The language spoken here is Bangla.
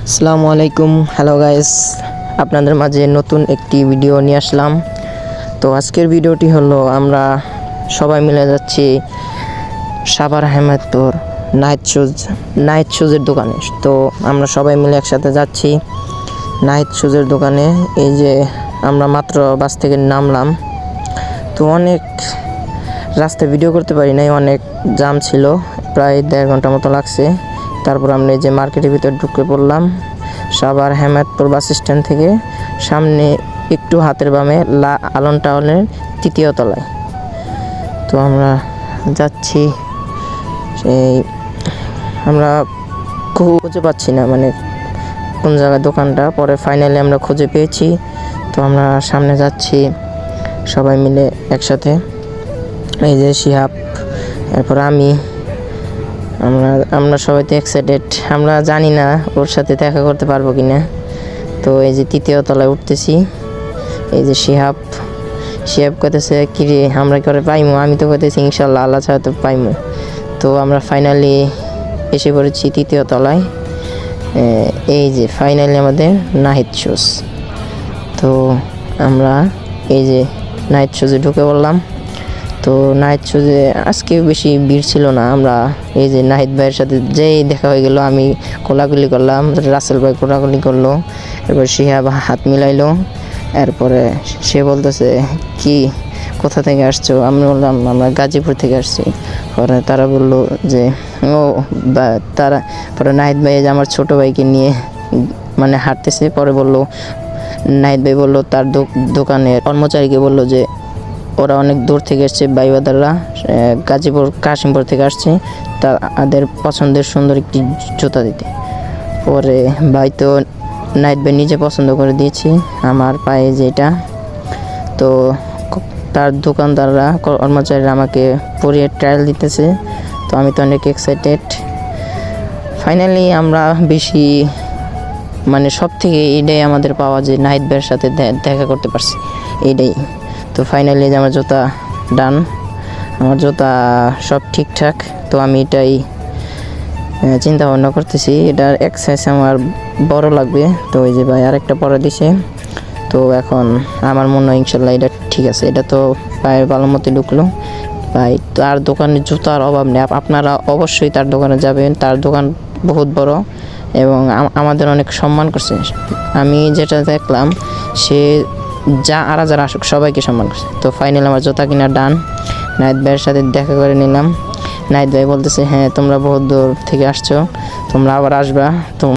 আসসালামু আলাইকুম, হ্যালো গাইস, আপনাদের মাঝে নতুন একটি ভিডিও নিয়ে আসলাম। তো আজকের ভিডিওটি হলো আমরা সবাই মিলে যাচ্ছি সাভার হেমায়তপুর নাইট শুজের দোকানে। তো আমরা সবাই মিলে একসাথে যাচ্ছি নাইট শুজের দোকানে। এই যে আমরা মাত্র বাস থেকে নামলাম, তো অনেক রাস্তায় ভিডিও করতে পারি নাই, অনেক জ্যাম ছিল, প্রায় 1.5 ঘন্টা মতো লাগছে। তারপর আমরা এই যে মার্কেটের ভিতরে ঢুকে পড়লাম সাভার হেমায়তপুর বাস স্ট্যান্ড থেকে। সামনে একটু হাতের বামে আলন টাউনের 3য় তলায়। তো আমরা যাচ্ছি, সেই আমরা খুঁজে পাচ্ছি না মানে কোন জায়গায় দোকানটা, পরে ফাইনালি আমরা খুঁজে পেয়েছি। তো আমরা সামনে যাচ্ছি সবাই মিলে একসাথে। এই যে শিহাব, এরপর আমরা সবাই তো এক্সাইটেড, আমরা জানি না ওর সাথে দেখা করতে পারবো কি না। তো এই যে 3য় তলায় উঠতেছি, এই যে শিহাব কইতেছে কিরে আমরা কি করে পাইমু, আমি তো কইতেছি ইনশাল্লাহ আল্লাহ ছাড়া তো পাইমু। তো আমরা ফাইনালি এসে পড়েছি 3য় তলায়। এই যে ফাইনালি আমাদের নাইট শুজ। তো আমরা এই যে নাইট শুজে ঢুকে পড়লাম। তো নাইট শুজে আজকে বেশি ভিড় ছিল না। আমরা এই যে নাহিদ ভাইয়ের সাথে যেই দেখা হয়ে গেল, আমি কোলাকুলি করলাম, রাসেল ভাই কোলাকুলি করলো, এরপর শিহাব হাত মিলাইলো। এরপরে সে বলতেছে কি কোথা থেকে আসছো, আমি বললাম আমরা গাজীপুর থেকে আসছি। পরে তারা বললো যে পরে নাহিদ ভাই যে আমার ছোটো ভাইকে নিয়ে মানে হাঁটতেছে। পরে বললো নাহিদ ভাই বললো তার দোকানের কর্মচারীকে বললো যে ওরা অনেক দূর থেকে এসছে, বাইবাদাররা গাজীপুর কাশিমপুর থেকে আসছে, তাদের পছন্দের সুন্দর একটি জুতা দিতে। পরে ভাই তো নাইট ভাই নিজে পছন্দ করে দিয়েছি আমার পায়ে যেটা। তো তার দোকানদাররা কর্মচারীরা আমাকে পরিয়ে ট্রায়াল দিতেছে। তো আমি তো অনেক এক্সাইটেড। ফাইনালি আমরা বেশি মানে সব থেকে এইটাই আমাদের পাওয়া, যে নাহিদ ভাইয়ের সাথে দেখা করতে পারছি, এইটাই। তো ফাইনালি যে আমার জুতা ডান, আমার জুতা সব ঠিকঠাক। তো আমি এটাই চিন্তা ভাবনা করতেছি, এটার এক সাইজ আমার বড় লাগবে। তো ওই যে ভাই আরেকটা পরে দিছে। তো এখন আমার মনে হয় ইনশাল্লাহ এটা ঠিক আছে, এটা তো পায়ের ভালো মতো ঢুকলো। ভাই তার দোকানে জুতার অভাব নেই, আপনারা অবশ্যই তার দোকানে যাবেন, তার দোকান বহুত বড় এবং আমাদের অনেক সম্মান করছে। আমি যেটা দেখলাম সে যারা আসুক সবাইকে সম্মান করছে। তো ফাইনালি আমার জুতা কিনা ডান। নাহিদ ভাইয়ের সাথে দেখা করে নিলাম। নাহিদ ভাই বলতেছে হ্যাঁ তোমরা বহুত দূর থেকে আসছো, তোমরা আবার আসবা। তো